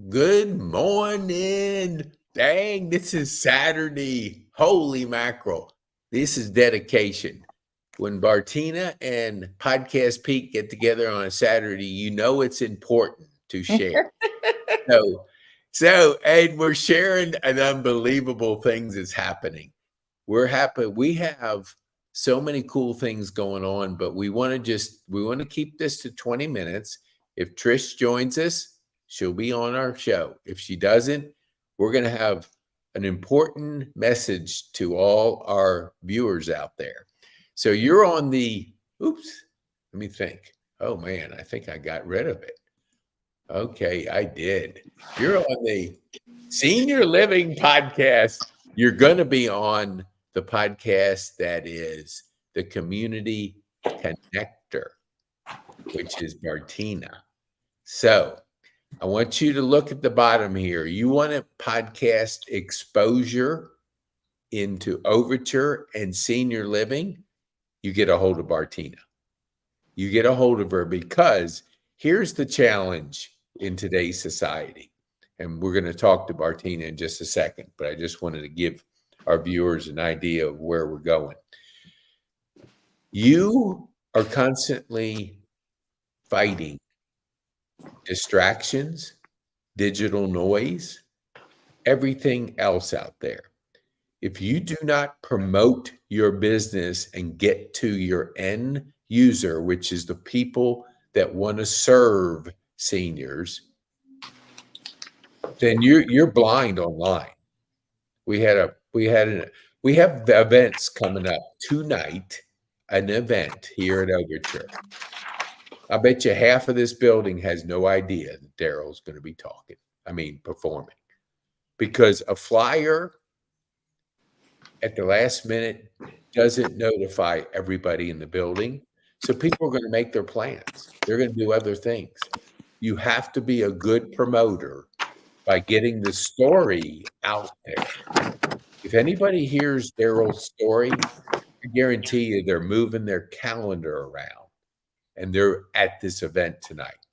Good morning. Dang, this is Saturday. Holy mackerel. This is dedication. When Bartina and Podcast Pete get together on a Saturday, you know it's important to share. So, and we're sharing an unbelievable things that's happening. We're happy. We have so many cool things going on, but we want to keep this to 20 minutes. If Trish joins us, she'll be on our show. If she doesn't, we're going to have an important message to all our viewers out there. So you're on let me think. Oh man, I think I got rid of it. Okay, I did. You're on the Senior Living Podcast. You're going to be on the podcast that is the Community Connector, which is Bartina. So I want you to look at the bottom here. You want a podcast exposure into Overture and Senior Living, you get a hold of Bartina. You get a hold of her because here's the challenge in today's society. And we're going to talk to Bartina in just a second, but I just wanted to give our viewers an idea of where we're going. You are constantly fighting distractions, digital noise, everything else out there. If you do not promote your business and get to your end user, which is the people that want to serve seniors, then you're blind online. We have the events coming up tonight, an event here at Overture. I bet you half of this building has no idea that Daryl's going to be performing, because a flyer at the last minute doesn't notify everybody in the building. So people are going to make their plans. They're going to do other things. You have to be a good promoter by getting the story out there. If anybody hears Daryl's story, I guarantee you they're moving their calendar around and they're at this event tonight.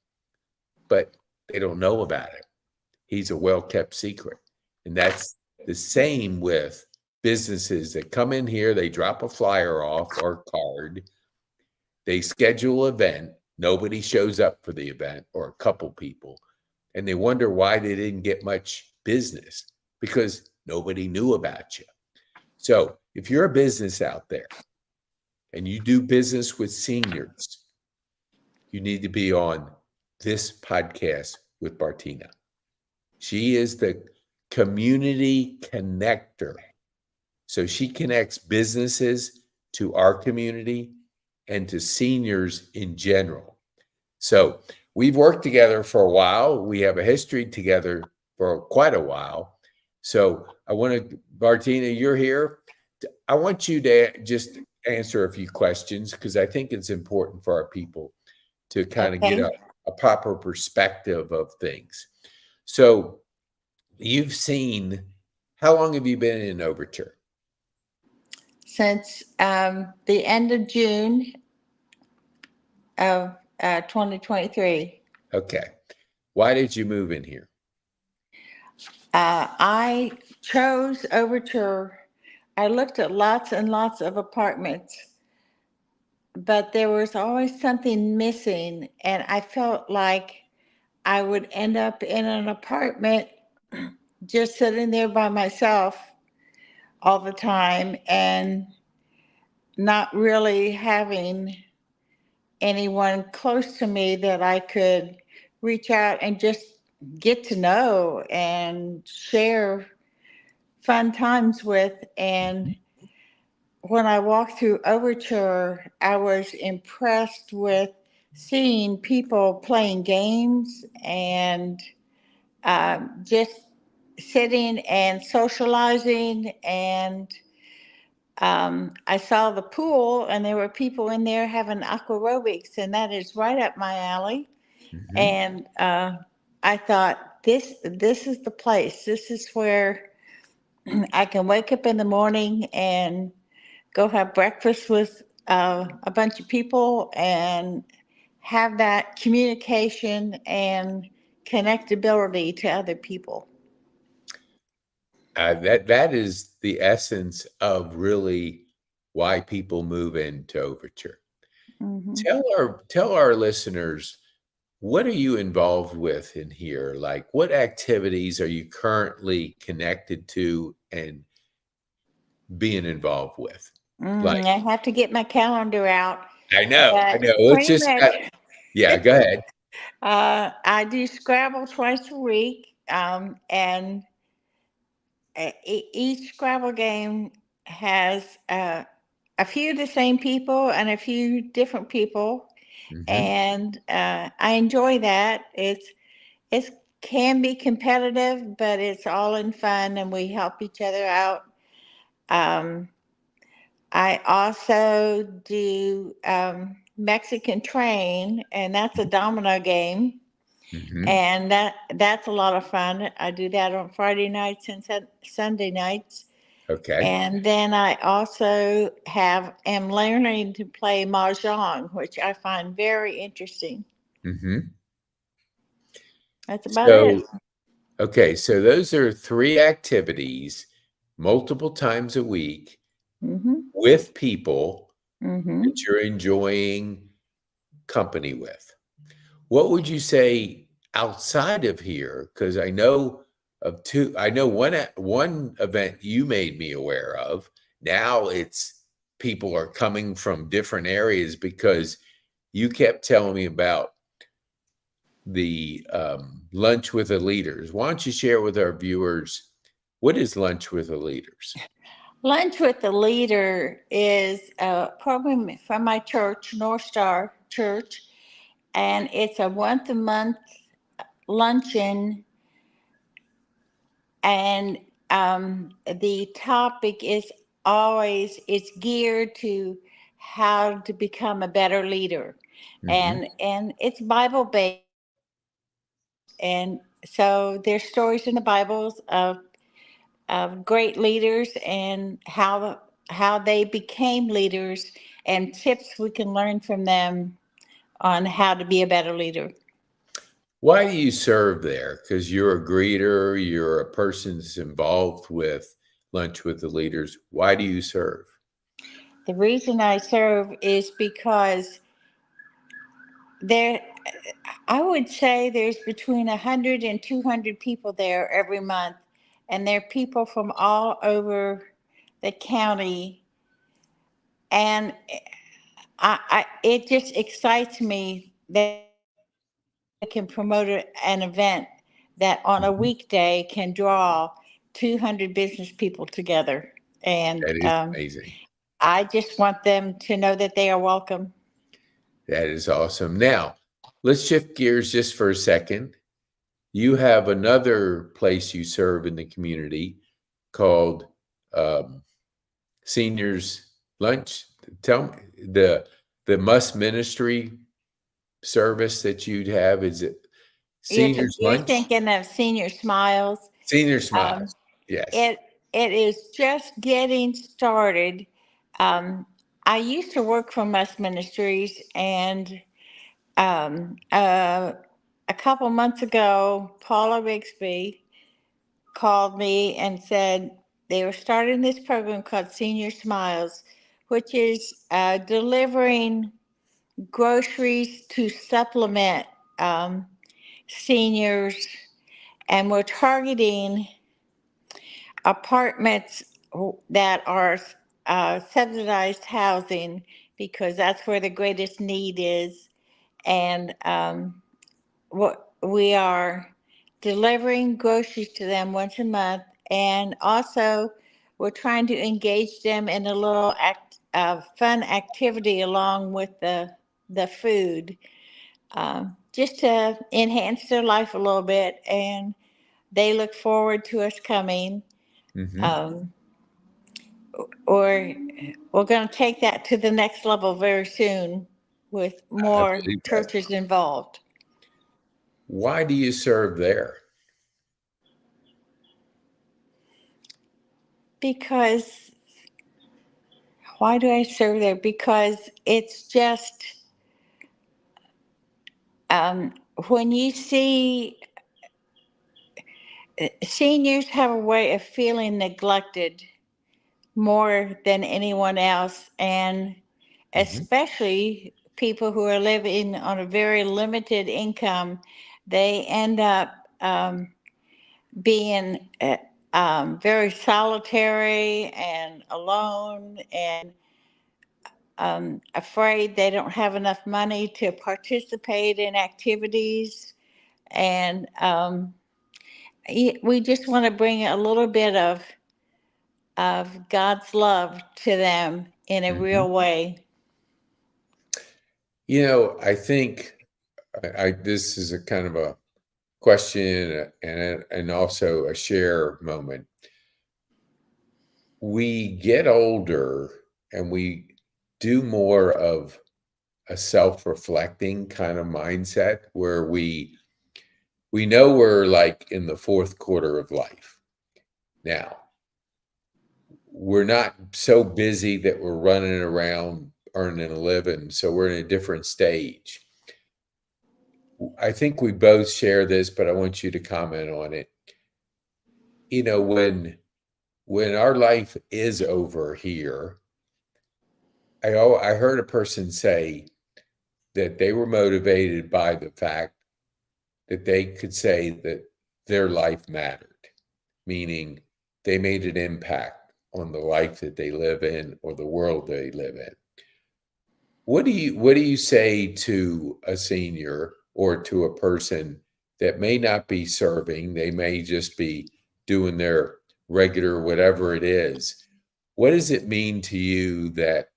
But they don't know about it. He's a well-kept secret. And that's the same with businesses that come in here, they drop a flyer off or a card, they schedule an event, nobody shows up for the event or a couple people, and they wonder why they didn't get much business because nobody knew about you. So if you're a business out there and you do business with seniors, you need to be on this podcast with Bartina. She is the community connector. So she connects businesses to our community and to seniors in general. So we've worked together for a while. We have a history together for quite a while. So Bartina, you're here. I want you to just answer a few questions because I think it's important for our people to kind of get a proper perspective of things. So how long have you been in Overture? Since the end of June of 2023. Okay. Why did you move in here? I chose Overture. I looked at lots and lots of apartments, but there was always something missing, and I felt like I would end up in an apartment just sitting there by myself all the time and not really having anyone close to me that I could reach out and just get to know and share fun times with. And when I walked through Overture, I was impressed with seeing people playing games and just sitting and socializing. And I saw the pool, and there were people in there having aquarobics, and that is right up my alley. Mm-hmm. And I thought, this is the place. This is where I can wake up in the morning and go have breakfast with a bunch of people and have that communication and connectability to other people. That is the essence of really why people move into Overture. Hmm. Tell our listeners, what are you involved with in here? Like, what activities are you currently connected to and being involved with? Like, I have to get my calendar out, I know, I but know. Let's pretty just, much, yeah, go ahead. I do Scrabble twice a week, and each Scrabble game has a few of the same people and a few different people, Hmm. and I enjoy that. It can be competitive, but it's all in fun, and we help each other out. Um, I also do Mexican Train, and that's a domino game, Hmm. and that's a lot of fun. I do that on Friday nights and Sunday nights. Okay. And then I also am learning to play mahjong, which I find very interesting. Hmm. That's about it. So, okay, so those are three activities multiple times a week Mhm. with people that Mhm. you're enjoying company with. What would you say outside of here? Because I know of two. I know one event you made me aware of. Now it's people are coming from different areas because you kept telling me about the lunch with the leaders. Why don't you share with our viewers what is lunch with the leaders? Lunch with the Leader is a program from my church, North Star Church, and it's a once a month luncheon, and the topic is always it's geared to how to become a better leader, Hmm. and it's Bible based, and so there's stories in the Bibles of great leaders and how they became leaders, and tips we can learn from them on how to be a better leader. Why do you serve there? Because you're a greeter, you're a person that's involved with lunch with the leaders. Why do you serve? The reason I serve is because there I would say there's between 100 and 200 people there every month, and they're people from all over the county, and it just excites me that we can promote an event that on a Mhm. weekday can draw 200 business people together, and That is amazing. I just want them to know that they are welcome. That is awesome. Now, let's shift gears just for a second. You have another place you serve in the community called um, Seniors Lunch. Tell me the Must Ministry service that you'd have. Is it Seniors You're Lunch? thinking of Senior Smiles. Senior Um, Smiles. Yes. it it is just getting started. Um, I used to work for Must Ministries, and um, uh, a couple months ago, Paula Rigsby called me and said they were starting this program called Senior Smiles, which is delivering groceries to supplement um, seniors, and we're targeting apartments that are subsidized housing because that's where the greatest need is. And what we are delivering groceries to them once a month, and also we're trying to engage them in a little fun activity along with the food, just to enhance their life a little bit. And they look forward to us coming. Hmm. Um, or we're going to take that to the next level very soon with I more believe that. churches involved. Why do you serve there? Because why do I serve there? Because it's just um, when you see. Seniors have a way of feeling neglected more than anyone else, and Hmm. especially people who are living on a very limited income, they end up being very solitary and alone and afraid they don't have enough money to participate in activities. And we just want to bring a little bit of God's love to them in a Hmm. real way. I think this is a kind of a question and also a share moment. We get older and we do more of a self-reflecting kind of mindset where we know we're like in the fourth quarter of life. Now, we're not so busy that we're running around earning a living, so we're in a different stage. I think we both share this, but I want you to comment on it. When our life is over here, I heard a person say that they were motivated by the fact that they could say that their life mattered, meaning they made an impact on the life that they live in or the world they live in. What do you say to a senior or to a person that may not be serving, they may just be doing their regular whatever it is? What does it mean to you that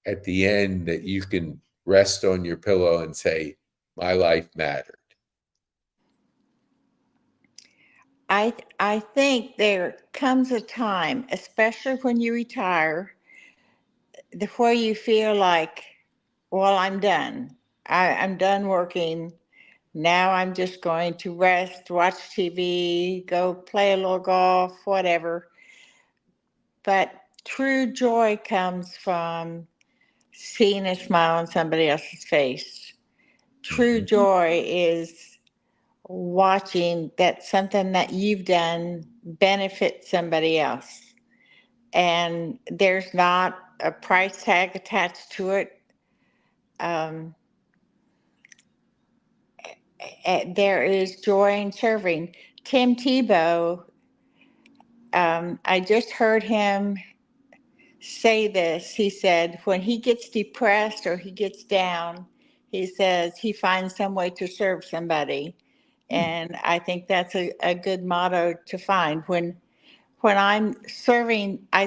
at the end that you can rest on your pillow and say, my life mattered? I think there comes a time, especially when you retire, where you feel like, well, I'm done. I'm done working. Now I'm just going to rest, watch TV, go play a little golf, whatever. But true joy comes from seeing a smile on somebody else's face. True Mhm. joy is watching that something that you've done benefit somebody else. And there's not a price tag attached to it. Um, there is joy in serving. Tim Tebow, I just heard him say this. He said, when he gets depressed or he gets down, he says he finds some way to serve somebody. Hmm. And I think that's a good motto to find. When I'm serving, I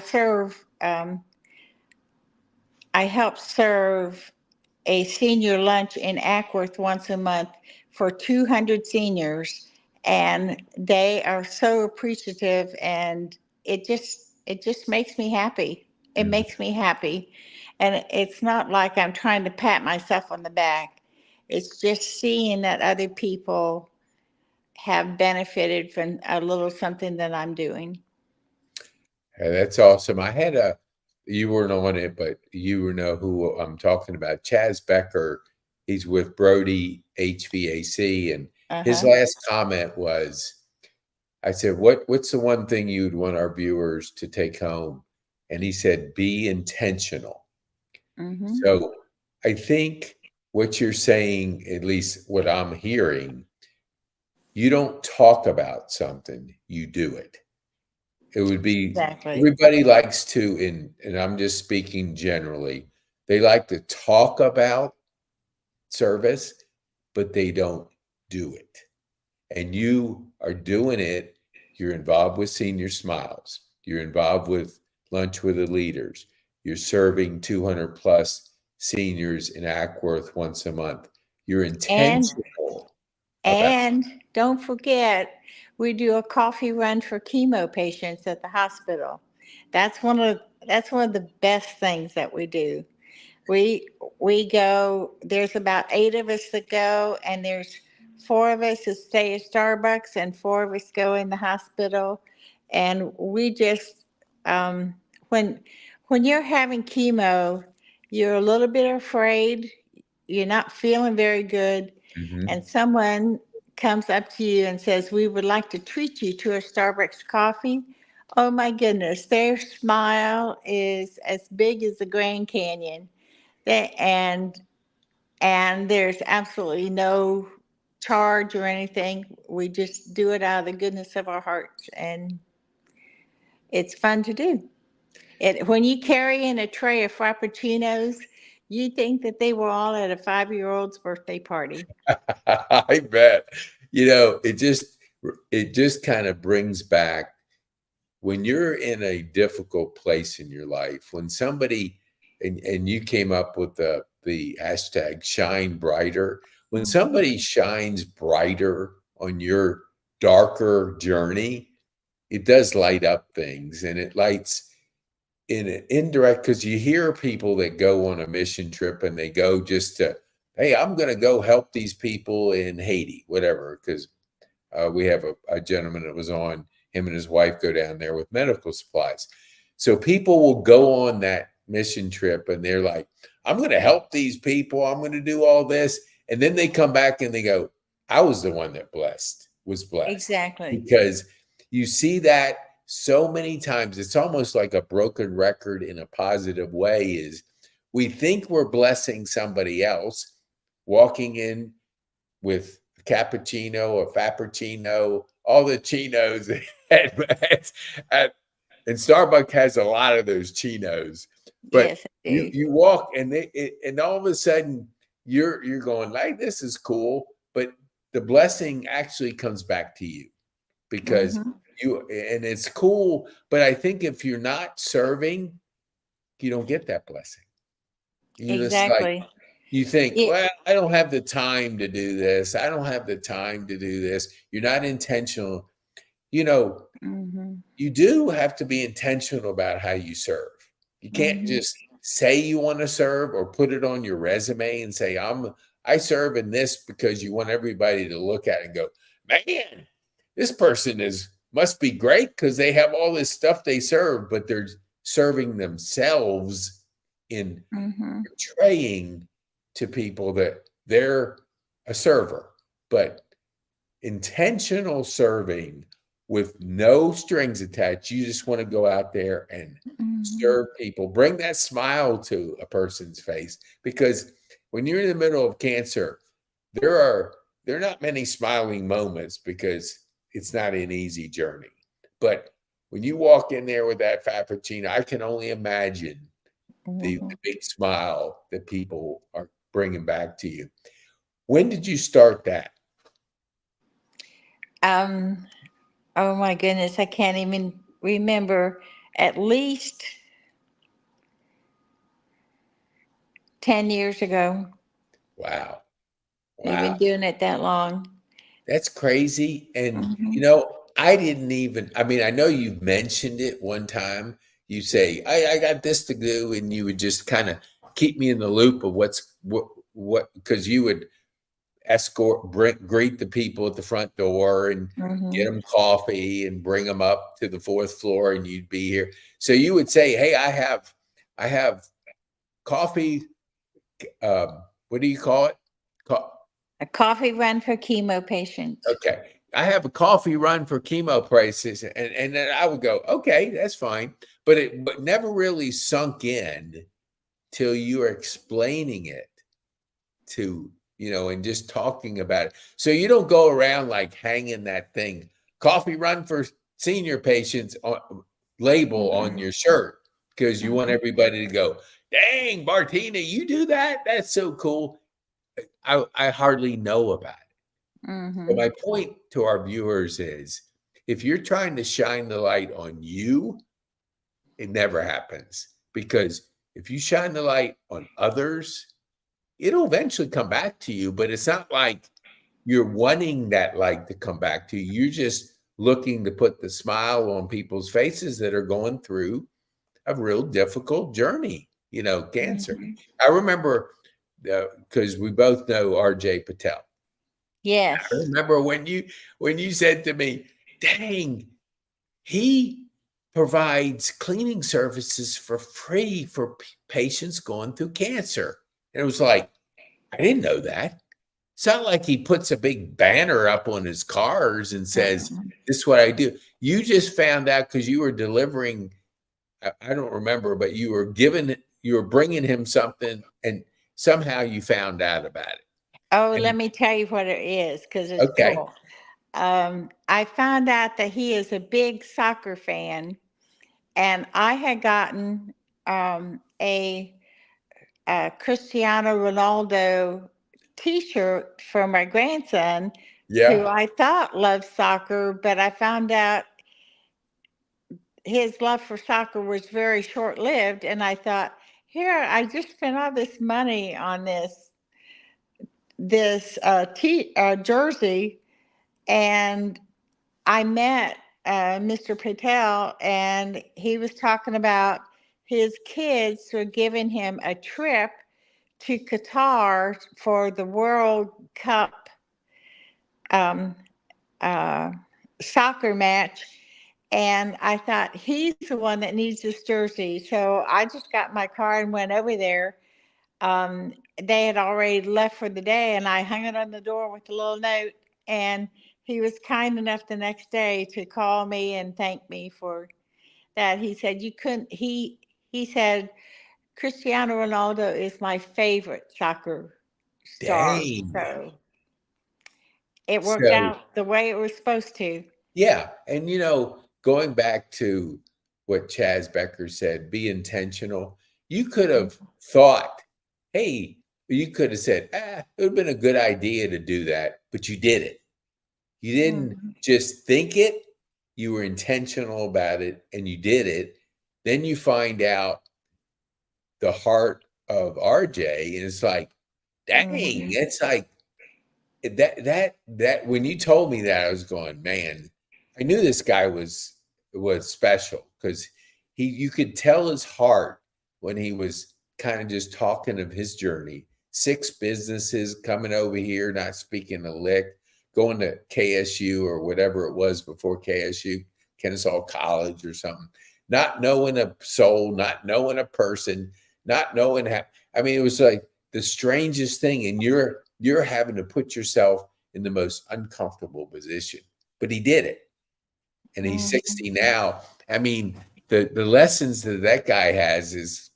help serve a senior lunch in Ackworth once a month for 200 seniors, and they are so appreciative, and it just makes me happy. It Mhm. makes me happy, and it's not like I'm trying to pat myself on the back. It's just seeing that other people have benefited from a little something that I'm doing. Hey, that's awesome. You weren't on it, but you know who I'm talking about. Chaz Becker, he's with Brody HVAC, and Uh his huh. last comment was, I said, what's the one thing you'd want our viewers to take home? And he said, be intentional. Mm-hmm. So I think what you're saying, at least what I'm hearing, you don't talk about something, you do it. It would be Exactly. everybody likes to, and I'm just speaking generally, they like to talk about service, but they don't do it. And you are doing it. You're involved with Senior Smiles. You're involved with Lunch with the Leaders. You're serving 200 plus seniors in Ackworth once a month. You're And intentional about And don't forget, we do a coffee run for chemo patients at the hospital. That's one of the best things that we do. We we go. There's about 8 of us that go, and there's 4 of us that stay at Starbucks, and 4 of us go in the hospital, and we just um, when when you're having chemo, you're a little bit afraid. You're not feeling very good, Mhm. and someone comes up to you and says, "We would like to treat you to a Starbucks coffee." Oh my goodness, their smile is as big as the Grand Canyon. They, and there's absolutely no charge or anything. We just do it out of the goodness of our hearts, and it's fun to do. When you carry in a tray of frappuccinos, you think that they were all at a 5-year-old's birthday party. I bet. It just kind of brings back when you're in a difficult place in your life, when somebody and you came up with the hashtag shine brighter, when Mhm. somebody shines brighter on your darker journey, it does light up things, and it lights in an indirect, because you hear people that go on a mission trip and they go just to, hey, I'm going to go help these people in Haiti, whatever, because we have a gentleman that was on, him and his wife go down there with medical supplies. So people will go on that mission trip and they're like, I'm going to help these people. I'm going to do all this. And then they come back and they go, I was the one that was blessed. Exactly. Because you see that so many times. It's almost like a broken record in a positive way is we think we're blessing somebody else walking in with cappuccino or frappuccino, all the chinos. at, and Starbucks has a lot of those chinos. But Yes, I you do. you walk and and all of a sudden you're going like, this is cool, but the blessing actually comes back to you because Hmm. and it's cool. But I think if you're not serving, you don't get that blessing. You just like Exactly. you think, It. well, I don't have the time to do this. I don't have the time to do this. You're not intentional. You know, Hmm. you do have to be intentional about how you serve. You can't Hmm. just say you want to serve or put it on your resume and say, I serve in this because you want everybody to look at it and go, man, this person is must be great because they have all this stuff they serve, but they're serving themselves in Hmm. portraying to people that they're a server, but intentional serving with no strings attached. You just want to go out there and Hmm. serve people, bring that smile to a person's face. Because when you're in the middle of cancer, there are there are not many smiling moments because it's not an easy journey. But when you walk in there with that frappuccino, I can only imagine the Hmm. big smile that people are bringing back to you. When did you start that? Um, oh my goodness, I can't even remember. At least 10 years ago. Wow. We've Wow. been doing it that long. That's crazy. And, Hmm. I didn't even, I mean, I know you've mentioned it one time. You say, I got this to do. And you would just kind of keep me in the loop of because you would greet the people at the front door and get Hmm. them coffee and bring them up to the fourth floor and you'd be here. So you would say, hey, I have coffee. What do you call it? Co- A coffee run for chemo patients. Okay. I have a coffee run for chemo prices. And then I would go, okay, that's fine. But never really sunk in till you were explaining it to, and just talking about it. So you don't go around like hanging that thing, coffee run for senior patients label on Hmm. your shirt because you want Hmm. everybody to go, dang, Bartina, you do that? That's so cool. I hardly know about it. So Hmm. my point to our viewers is if you're trying to shine the light on you, it never happens. Because if you shine the light on others, it'll eventually come back to you. But it's not like you're wanting that light to come back to you. You're just looking to put the smile on people's faces that are going through a real difficult journey, cancer. Hmm. I remember because we both know RJ Patel. I Yes. remember when you said to me, "Dang, he provides cleaning services for free for patients going through cancer." And it was like, I didn't know that. It's not like he puts a big banner up on his cars and says, Mm-mm. "This is what I do." You just found out because you were delivering. I don't remember, but you were bringing him something, and somehow you found out about it. Oh, let And me tell you what it is because it's okay, cool. I found out that he is a big soccer fan, and I had gotten a Cristiano Ronaldo T-shirt for my grandson, who yeah, I thought loved soccer, but I found out his love for soccer was very short-lived, and I thought, here, I just spent all this money on this jersey, and I met Mr. Patel, and he was talking about his kids were giving him a trip to Qatar for the World Cup um, uh, soccer match. And I thought, he's the one that needs this jersey. So I just got my car and went over there. They had already left for the day, and I hung it on the door with a little note. And he was kind enough the next day to call me and thank me for that. He said, "You couldn't." He said, "Cristiano Ronaldo is my favorite soccer star." dang. So it worked So out the way it was supposed to. yeah, and going back to what Chaz Becker said, be intentional. You could have thought, hey, you could have said, it would have been a good idea to do that, but you did it. You didn't Mhm. just think it, you were intentional about it and you did it. Then you find out the heart of RJ, and it's like, dang, Mhm. it's like that when you told me that, I was going, man, I knew this guy was special because you could tell his heart when he was kind of just talking of his journey. 6 businesses coming over here, not speaking a lick, going to KSU or whatever it was before KSU, Kennesaw College or something, not knowing a soul, not knowing a person, not knowing how. I mean, it was like the strangest thing, and you're having to put yourself in the most uncomfortable position. But he did it, and he's Mhm. 60 now. I mean, the lessons that guy has is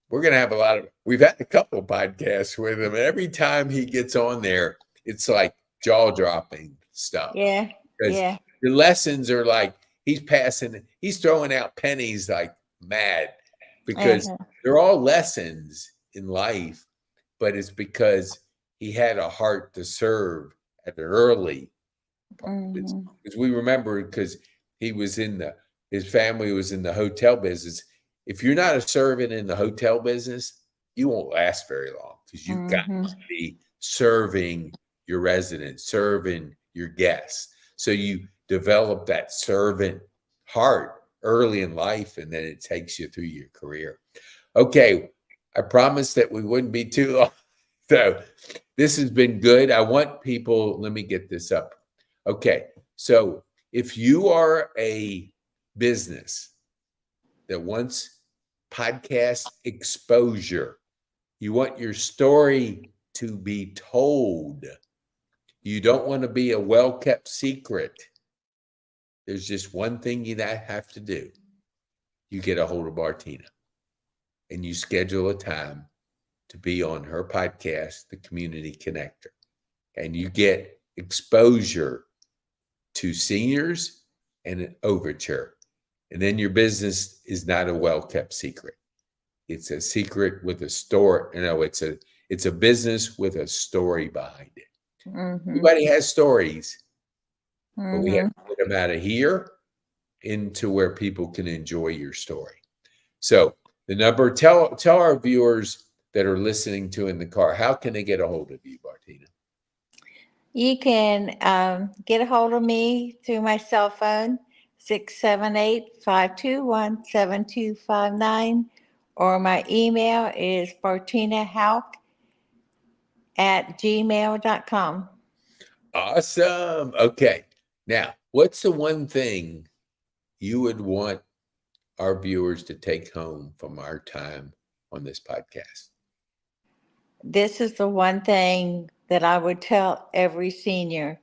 we're gonna have a lot of. We've had a couple podcasts with him, and every time he gets on there, it's like jaw dropping stuff Yeah. because Yeah. the lessons are like he's throwing out pennies like mad because Uh-huh. they're all lessons in life, but it's because he had a heart to serve at the early part. Mhm. Because we remember because he was in his family was in the hotel business. If you're not a servant in the hotel business, you won't last very long because you've got Mhm. to be serving your residents, serving your guests. So you develop that servant heart early in life, and then it takes you through your career. Okay, I promised that we wouldn't be too long. So this has been good. I want people, let me get this up. Okay, so if you are a business that wants podcast exposure, you want your story to be told, you don't want to be a well kept secret. There's just one thing you have to do. You get a hold of Bartina and you schedule a time to be on her podcast, The Community Connector, and you get exposure to seniors and an overture. And then your business is not a well kept secret. It's a secret with a story. It's a business with a story behind it. Mhm. Everybody has stories, but we have Mhm. to get them out of here into where people can enjoy your story. So the number, tell our viewers that are listening to in the car, how can they get a hold of you, Bartina? You can get a hold of me through my cell phone, 678-521-7259, or my email is bartinahauk@gmail.com. Awesome. Okay. Now, what's the one thing you would want our viewers to take home from our time on this podcast? This is the one thing that I would tell every senior: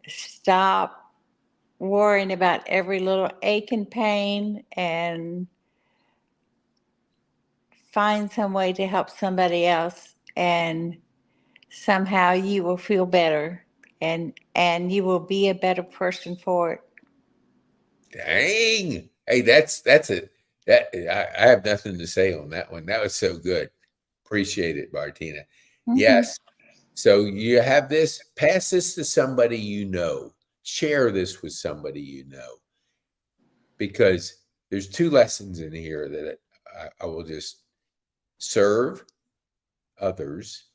stop worrying about every little ache and pain and find some way to help somebody else, and somehow you will feel better, and you will be a better person for it. Dang. Hey, that's it. That I have nothing to say on that one. That was so good. Appreciate it, Bartina. Hmm. Yes. So you have this, pass this to somebody you know. Share this with somebody you know, because there's two lessons in here that I will just serve others,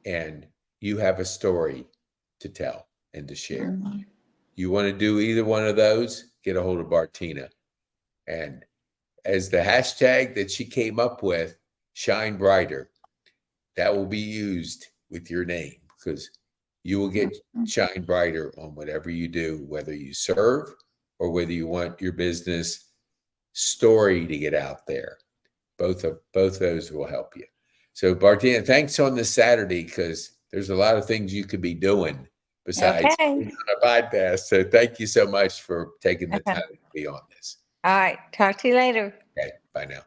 and you have a story to tell and to share. Hmm. You want to do either one of those, get a hold of Bartina. And as the hashtag that she came up with, shine brighter, that will be used with your name, because you will get shine brighter on whatever you do, whether you serve or whether you want your business story to get out there. Both those will help you. So Bartina, thanks on this Saturday, because there's a lot of things you could be doing besides Okay. being on a podcast. So thank you so much for taking the time Uh-huh. to be on this. All right. Talk to you later. Okay, bye now.